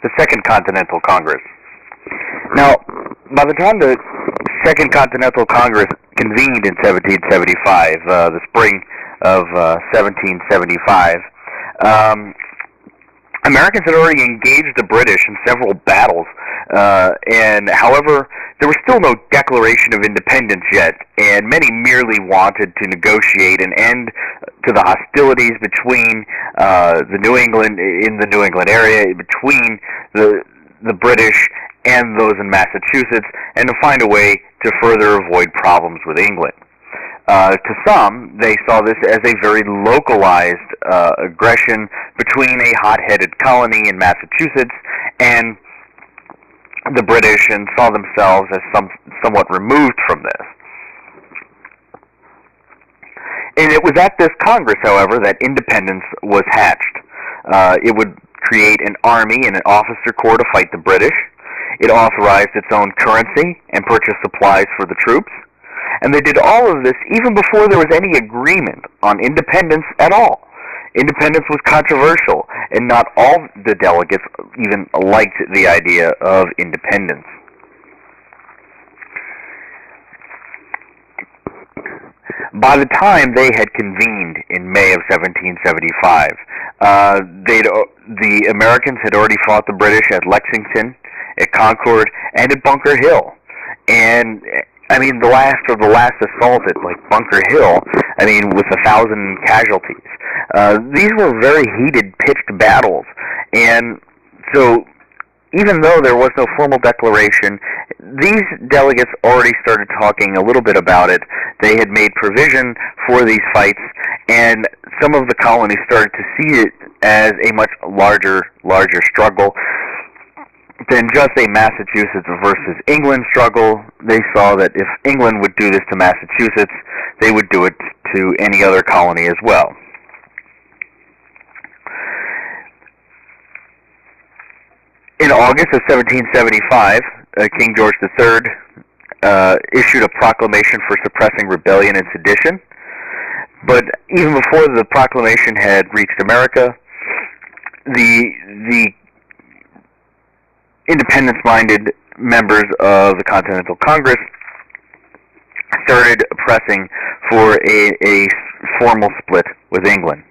the Second Continental Congress. Now, by the time the Second Continental Congress convened in 1775, the spring of 1775, Americans had already engaged the British in several battles, and however, there was still no declaration of independence yet, and many merely wanted to negotiate an end to the hostilities between the New England area, between the British and those in Massachusetts, and to find a way to further avoid problems with England. To some, they saw this as a very localized aggression between a hot-headed colony in Massachusetts and the British, and saw themselves as somewhat removed from this. And it was at this Congress, however, that independence was hatched. It would create an army and an officer corps to fight the British. It authorized its own currency and purchased supplies for the troops. And they did all of this even before there was any agreement on independence at all. Independence was controversial, and not all the delegates even liked the idea of independence. By the time they had convened in May of 1775, the Americans had already fought the British at Lexington, at Concord, and at Bunker Hill. And I mean, the last assault at Bunker Hill, with 1,000 casualties. These were very heated, pitched battles, and so even though there was no formal declaration, these delegates already started talking a little bit about it. They had made provision for these fights, and some of the colonies started to see it as a much larger struggle than just a Massachusetts versus England struggle. They saw that if England would do this to Massachusetts, they would do it to any other colony as well. In August of 1775, King George III issued a proclamation for suppressing rebellion and sedition. But even before the proclamation had reached America, the independence-minded members of the Continental Congress started pressing for a formal split with England.